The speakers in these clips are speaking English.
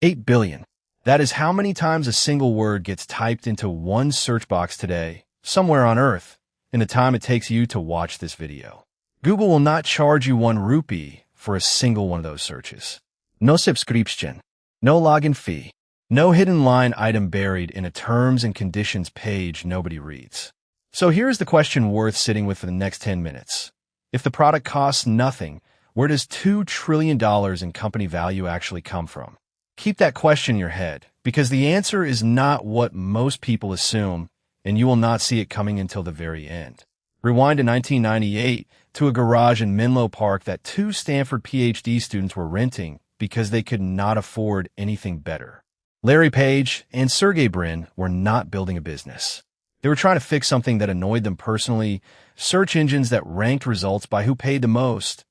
8 billion. That is how many times a single word gets typed into one search box today, somewhere on Earth, in the time it takes you to watch this video. Google will not charge you 1 rupee for a single one of those searches. No subscription, no login fee, no hidden line item buried in a terms and conditions page nobody reads. So here's the question worth sitting with for the next 10 minutes. If the product costs nothing, where does $2 trillion in company value actually come from? Keep that question in your head, because the answer is not what most people assume, and you will not see it coming until the very end. Rewind to 1998 to a garage in Menlo Park that 2 Stanford PhD students were renting because they could not afford anything better. Larry Page and Sergey Brin were not building a business. They were trying to fix something that annoyed them personally, search engines that ranked results by who paid the most,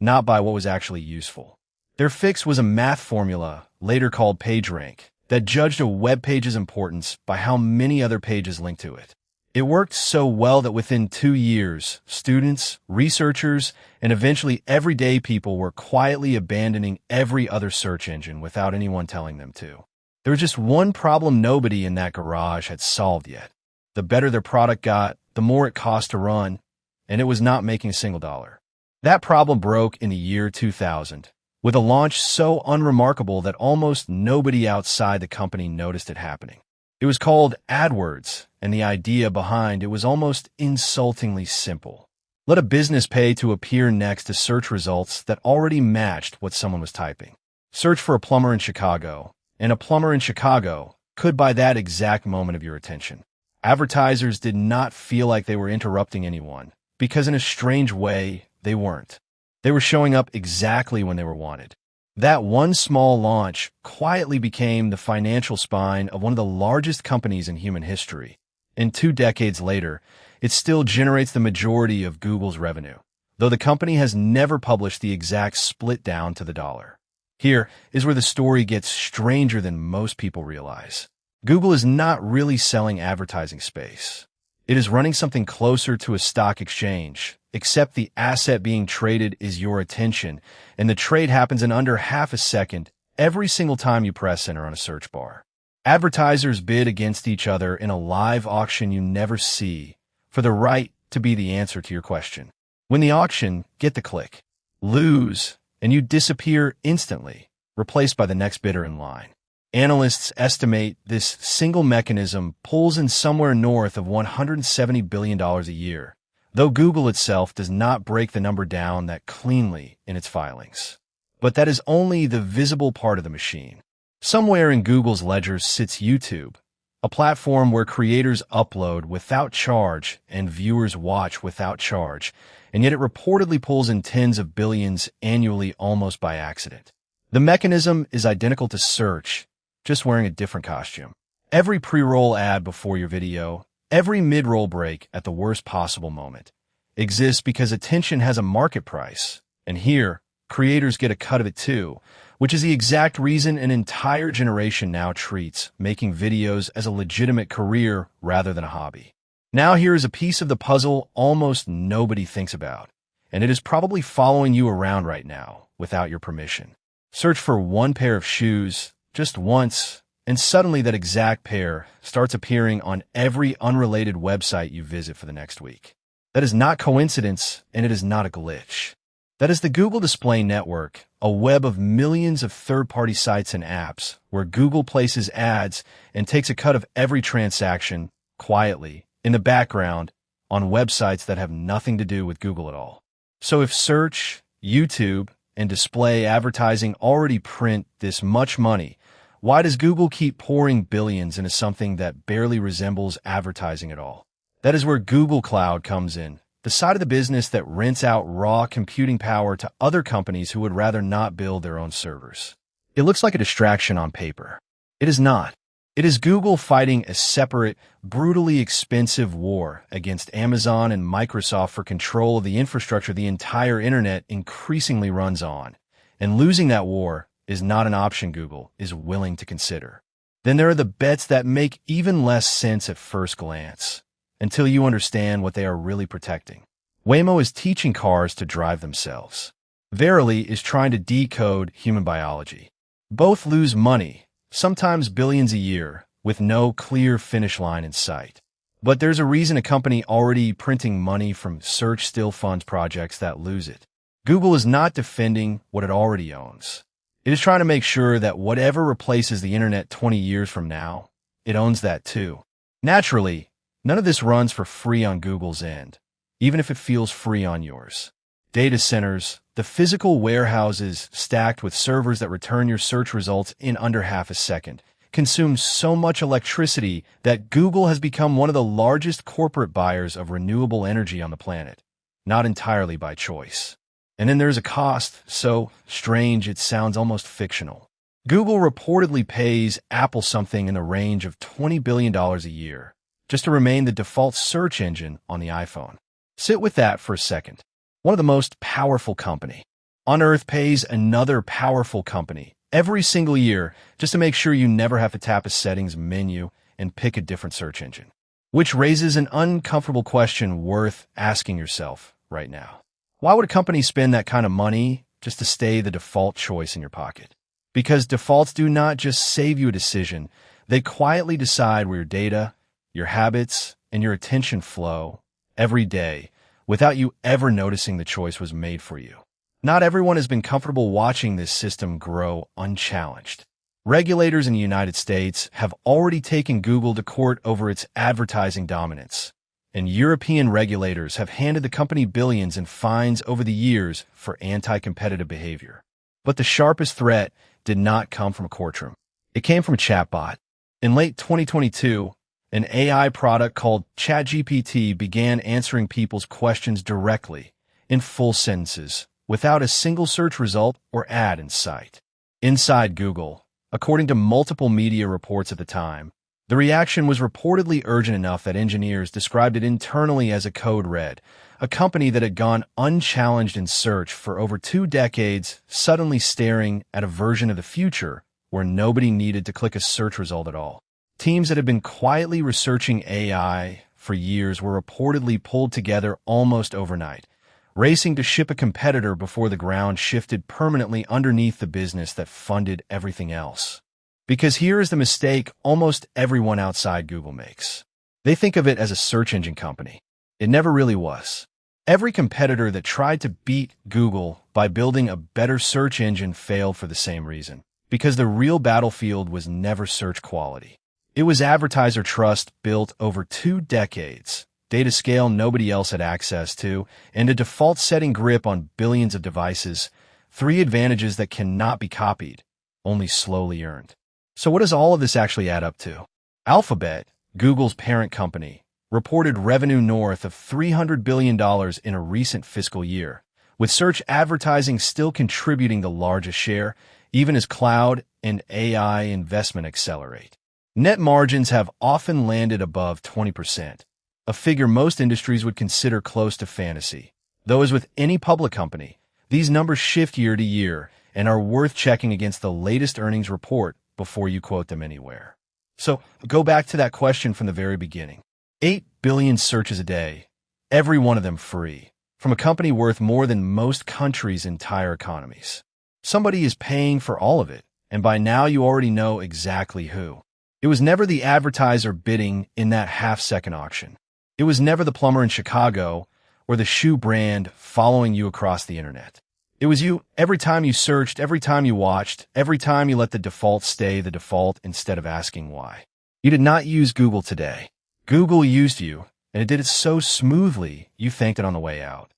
not by what was actually useful. Their fix was a math formula, later called PageRank, that judged a web page's importance by how many other pages linked to it. It worked so well that within 2 years, students, researchers, and eventually everyday people were quietly abandoning every other search engine without anyone telling them to. There was just one problem nobody in that garage had solved yet. The better their product got, the more it cost to run, and it was not making a single dollar. That problem broke in the year 2000, with a launch so unremarkable that almost nobody outside the company noticed it happening. It was called AdWords, and the idea behind it was almost insultingly simple. Let a business pay to appear next to search results that already matched what someone was typing. Search for a plumber in Chicago, and a plumber in Chicago could buy that exact moment of your attention. Advertisers did not feel like they were interrupting anyone, because in a strange way, they weren't. They were showing up exactly when they were wanted. That one small launch quietly became the financial spine of one of the largest companies in human history. And 2 decades later, it still generates the majority of Google's revenue, though the company has never published the exact split down to the dollar. Here is where the story gets stranger than most people realize. Google is not really selling advertising space. It is running something closer to a stock exchange, except the asset being traded is your attention, and the trade happens in under half a second every single time you press enter on a search bar. Advertisers bid against each other in a live auction you never see for the right to be the answer to your question. Win the auction, get the click. Lose, and you disappear instantly, replaced by the next bidder in line. Analysts estimate this single mechanism pulls in somewhere north of $170 billion a year, though Google itself does not break the number down that cleanly in its filings. But that is only the visible part of the machine. Somewhere in Google's ledgers sits YouTube, a platform where creators upload without charge and viewers watch without charge, and yet it reportedly pulls in tens of billions annually almost by accident. The mechanism is identical to search, just wearing a different costume. Every pre-roll ad before your video, every mid-roll break at the worst possible moment, exists because attention has a market price, and here, creators get a cut of it too, which is the exact reason an entire generation now treats making videos as a legitimate career rather than a hobby. Now here is a piece of the puzzle almost nobody thinks about, and it is probably following you around right now without your permission. Search for one pair of shoes just once, and suddenly that exact pair starts appearing on every unrelated website you visit for the next week. That is not coincidence, and it is not a glitch. That is the Google Display Network, a web of millions of third-party sites and apps where Google places ads and takes a cut of every transaction, quietly, in the background, on websites that have nothing to do with Google at all. So if search, YouTube, and display advertising already print this much money, why does Google keep pouring billions into something that barely resembles advertising at all? That is where Google Cloud comes in, the side of the business that rents out raw computing power to other companies who would rather not build their own servers. It looks like a distraction on paper. It is not. It is Google fighting a separate, brutally expensive war against Amazon and Microsoft for control of the infrastructure the entire internet increasingly runs on. And losing that war is not an option Google is willing to consider. Then there are the bets that make even less sense at first glance, until you understand what they are really protecting. Waymo is teaching cars to drive themselves. Verily is trying to decode human biology. Both lose money, sometimes billions a year, with no clear finish line in sight. But there's a reason a company already printing money from search still funds projects that lose it. Google is not defending what it already owns. It is trying to make sure that whatever replaces the internet 20 years from now, it owns that too. Naturally, none of this runs for free on Google's end, even if it feels free on yours. Data centers, the physical warehouses stacked with servers that return your search results in under half a second, consume so much electricity that Google has become one of the largest corporate buyers of renewable energy on the planet, not entirely by choice. And then there's a cost so strange it sounds almost fictional. Google reportedly pays Apple something in the range of $20 billion a year just to remain the default search engine on the iPhone. Sit with that for a second. One of the most powerful company on earth pays another powerful company every single year just to make sure you never have to tap a settings menu and pick a different search engine. Which raises an uncomfortable question worth asking yourself right now. Why would a company spend that kind of money just to stay the default choice in your pocket? Because defaults do not just save you a decision, they quietly decide where your data, your habits, and your attention flow every day without you ever noticing the choice was made for you. Not everyone has been comfortable watching this system grow unchallenged. Regulators in the United States have already taken Google to court over its advertising dominance, and European regulators have handed the company billions in fines over the years for anti-competitive behavior. But the sharpest threat did not come from a courtroom. It came from a chatbot. In late 2022, an AI product called ChatGPT began answering people's questions directly, in full sentences, without a single search result or ad in sight. Inside Google, according to multiple media reports at the time, the reaction was reportedly urgent enough that engineers described it internally as a code red, a company that had gone unchallenged in search for over 2 decades, suddenly staring at a version of the future where nobody needed to click a search result at all. Teams that had been quietly researching AI for years were reportedly pulled together almost overnight, racing to ship a competitor before the ground shifted permanently underneath the business that funded everything else. Because here is the mistake almost everyone outside Google makes. They think of it as a search engine company. It never really was. Every competitor that tried to beat Google by building a better search engine failed for the same reason, because the real battlefield was never search quality. It was advertiser trust built over 2 decades, data scale nobody else had access to, and a default setting grip on billions of devices, 3 advantages that cannot be copied, only slowly earned. So what does all of this actually add up to? Alphabet, Google's parent company, reported revenue north of $300 billion in a recent fiscal year, with search advertising still contributing the largest share, even as cloud and AI investment accelerate. Net margins have often landed above 20%, a figure most industries would consider close to fantasy. Though as with any public company, these numbers shift year to year and are worth checking against the latest earnings report before you quote them anywhere. So go back to that question from the very beginning. 8 billion searches a day, every one of them free, from a company worth more than most countries' entire economies. Somebody is paying for all of it, and by now you already know exactly who. It was never the advertiser bidding in that half-second auction. It was never the plumber in Chicago or the shoe brand following you across the internet. It was you every time you searched, every time you watched, every time you let the default stay the default instead of asking why. You did not use Google today. Google used you, and it did it so smoothly you thanked it on the way out.